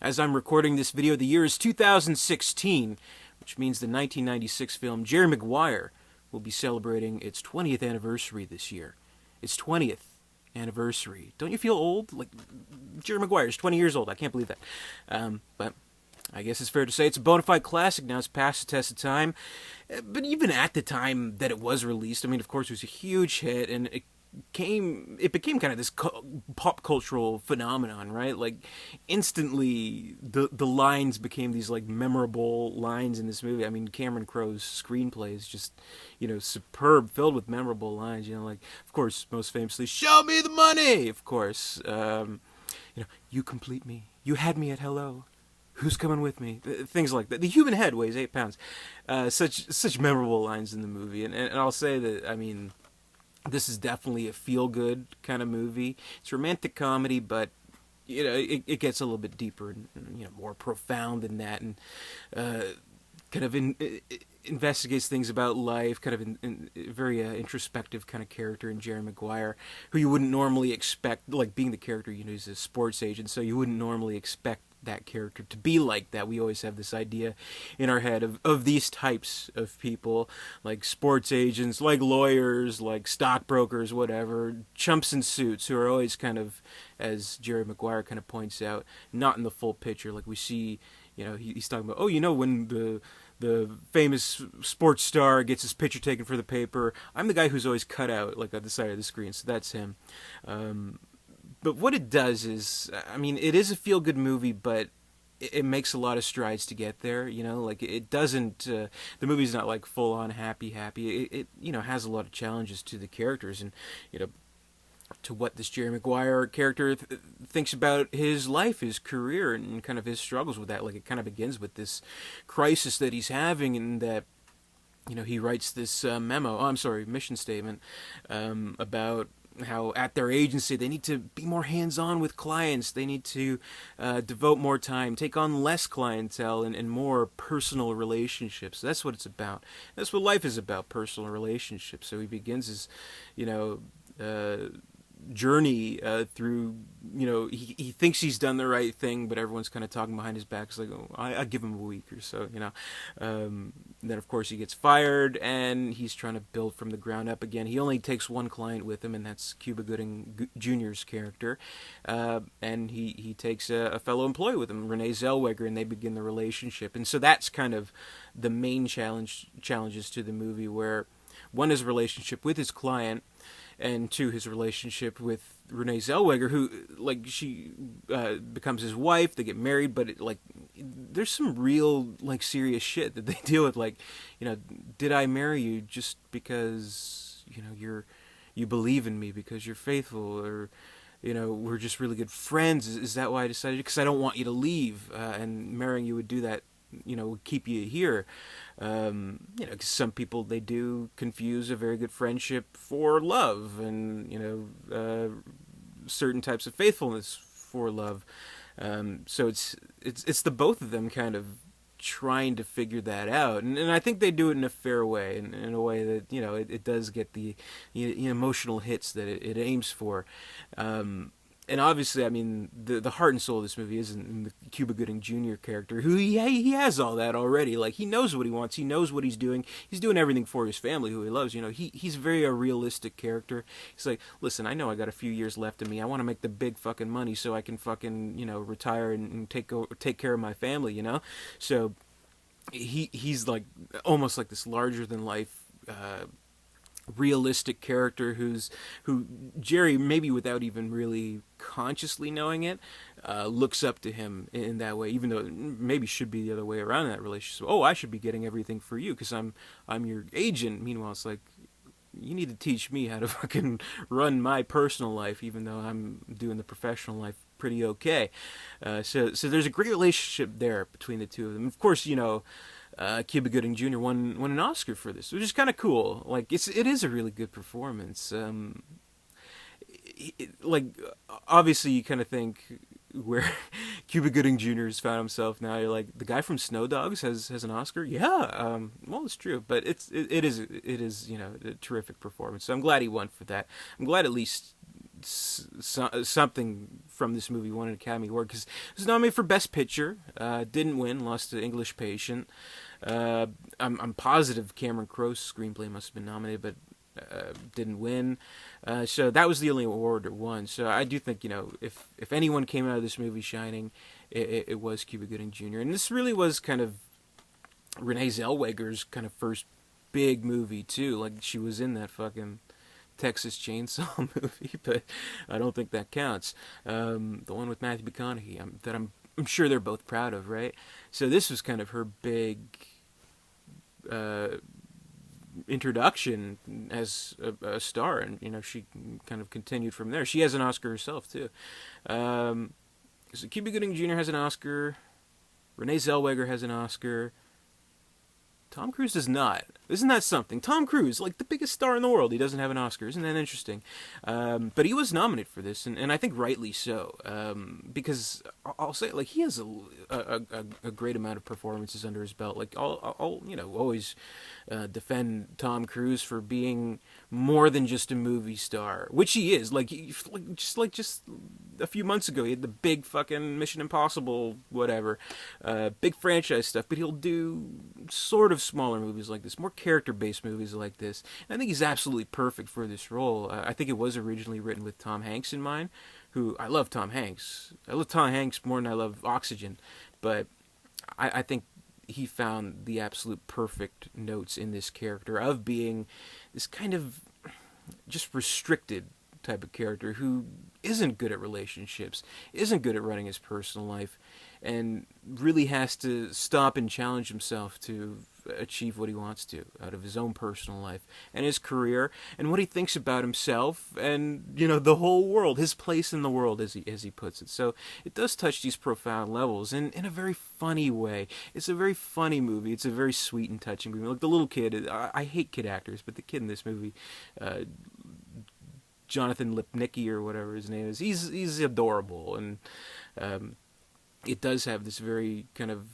As I'm recording this video, the year is 2016, which means the 1996 film Jerry Maguire will be celebrating its 20th anniversary this year. Its 20th anniversary. Don't you feel old? Like, Jerry Maguire is 20 years old. I can't believe that. But I guess it's fair to say it's a bona fide classic now. It's past the test of time. But even at the time that it was released, I mean, of course, it was a huge hit, and it became kind of this pop cultural phenomenon, right? Like, instantly the lines became these like memorable lines in this movie. I mean, Cameron Crowe's screenplay is just, superb, filled with memorable lines. Like, of course, most famously, "Show me the money," of course. "You complete me. You had me at hello. Who's coming with me?" Things like that. The human head weighs 8 pounds. Such memorable lines in the movie, and I'll say that, I mean, this is definitely a feel-good kind of movie. It's a romantic comedy, but it gets a little bit deeper and more profound than that, and kind of investigates things about life. Kind of in very introspective kind of character in Jerry Maguire, who you wouldn't normally expect, like being the character. He's a sports agent, so you wouldn't normally expect that character to be like that. We always have this idea in our head of these types of people, like sports agents, like lawyers, like stockbrokers, whatever, chumps in suits who are always kind of, as Jerry Maguire kind of points out, not in the full picture. Like we see, he's talking about, when the famous sports star gets his picture taken for the paper, I'm the guy who's always cut out, like on the side of the screen, so that's him. But what it does is, I mean, it is a feel-good movie, but it makes a lot of strides to get there. Like it doesn't. The movie's not like full-on happy. It has a lot of challenges to the characters, and to what this Jerry Maguire character thinks about his life, his career, and kind of his struggles with that. Like it kind of begins with this crisis that he's having, and that he writes this mission statement about how at their agency they need to be more hands-on with clients. They need to devote more time, take on less clientele, and more personal relationships. That's what it's about. That's what life is about, personal relationships. So he begins his, journey through, he thinks he's done the right thing, but everyone's kind of talking behind his back. It's like, I give him a week or so, then of course he gets fired, and he's trying to build from the ground up again. He only takes one client with him, and that's Cuba Gooding Jr.'s character, and he takes a fellow employee with him, Renee Zellweger, and they begin the relationship. And so that's kind of the main challenges to the movie, where one is a relationship with his client, and two, his relationship with Renee Zellweger, who, like, she becomes his wife. They get married, but there's some real, like, serious shit that they deal with. Like, did I marry you just because you believe in me, because you're faithful, or we're just really good friends? Is that why I decided? Because I don't want you to leave, and marrying you would do that. Would keep you here. Because some people, they do confuse a very good friendship for love, and certain types of faithfulness for love. So it's the both of them kind of trying to figure that out, and I think they do it in a fair way, and in a way that it does get the emotional hits that it aims for. And obviously, I mean, the heart and soul of this movie is in the Cuba Gooding Jr. character, who he has all that already. Like, he knows what he wants. He knows what he's doing. He's doing everything for his family, who he loves. He's very a realistic character. He's like, listen, I know I got a few years left in me. I want to make the big fucking money so I can fucking, retire and take care of my family, So he's like almost like this larger than life realistic character who Jerry, maybe without even really consciously knowing it, looks up to him in that way, even though it maybe should be the other way around in that relationship. Oh, I should be getting everything for you because I'm your agent. Meanwhile, it's like, you need to teach me how to fucking run my personal life, even though I'm doing the professional life pretty okay. So there's a great relationship there between the two of them. Of course, Cuba Gooding Jr. won an Oscar for this, which is kind of cool. Like, it is a really good performance. Like, obviously, you kind of think where Cuba Gooding Jr. has found himself now. You're like, the guy from Snow Dogs has an Oscar. Yeah, well, it's true, but it is a terrific performance. So I'm glad he won for that. I'm glad at least something from this movie won an Academy Award because it was nominated for Best Picture. Didn't win, lost to English Patient. I'm positive Cameron Crowe's screenplay must have been nominated, but didn't win. So that was the only award it won. So I do think, if anyone came out of this movie shining, it was Cuba Gooding Jr. And this really was kind of Renee Zellweger's kind of first big movie too. Like, she was in that fucking Texas Chainsaw movie, but I don't think that counts. The one with Matthew McConaughey, that I'm sure they're both proud of, right? So this was kind of her big introduction as a star, and she kind of continued from there. She has an Oscar herself too. So Cuba Gooding Jr. has an Oscar. Renee Zellweger has an Oscar. Tom Cruise does not. Isn't that something? Tom Cruise, like the biggest star in the world, he doesn't have an Oscar. Isn't that interesting? But he was nominated for this, and I think rightly so, because I'll say, like, he has a great amount of performances under his belt. Like, I'll always defend Tom Cruise for being more than just a movie star, which he is. Just a few months ago, he had the big fucking Mission Impossible, whatever, big franchise stuff, but he'll do sort of smaller movies like this, more character-based movies like this. And I think he's absolutely perfect for this role. I think it was originally written with Tom Hanks in mind, who, I love Tom Hanks. I love Tom Hanks more than I love Oxygen, but I think he found the absolute perfect notes in this character of being this kind of just restricted type of character who isn't good at relationships, isn't good at running his personal life, and really has to stop and challenge himself to achieve what he wants to out of his own personal life and his career and what he thinks about himself and the whole world, his place in the world, as he puts it. So it does touch these profound levels in a very funny way. It's a very funny movie. It's a very sweet and touching movie. Like the little kid, I hate kid actors, but the kid in this movie, Jonathan Lipnicki or whatever his name is, he's adorable, and it does have this very kind of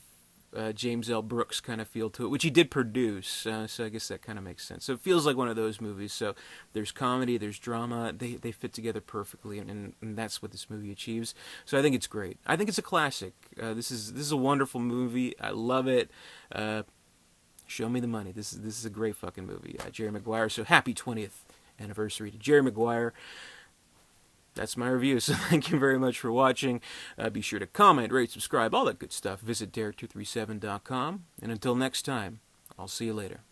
James L. Brooks kind of feel to it, which he did produce, so I guess that kind of makes sense. So it feels like one of those movies. So there's comedy, there's drama, they fit together perfectly, and that's what this movie achieves. So I think it's great. I think it's a classic. This is a wonderful movie. I love it. Show me the money. This is a great fucking movie. Jerry Maguire. So happy 20th anniversary to Jerry Maguire. That's my review, so thank you very much for watching. Be sure to comment, rate, subscribe, all that good stuff. Visit Derek237.com, and until next time, I'll see you later.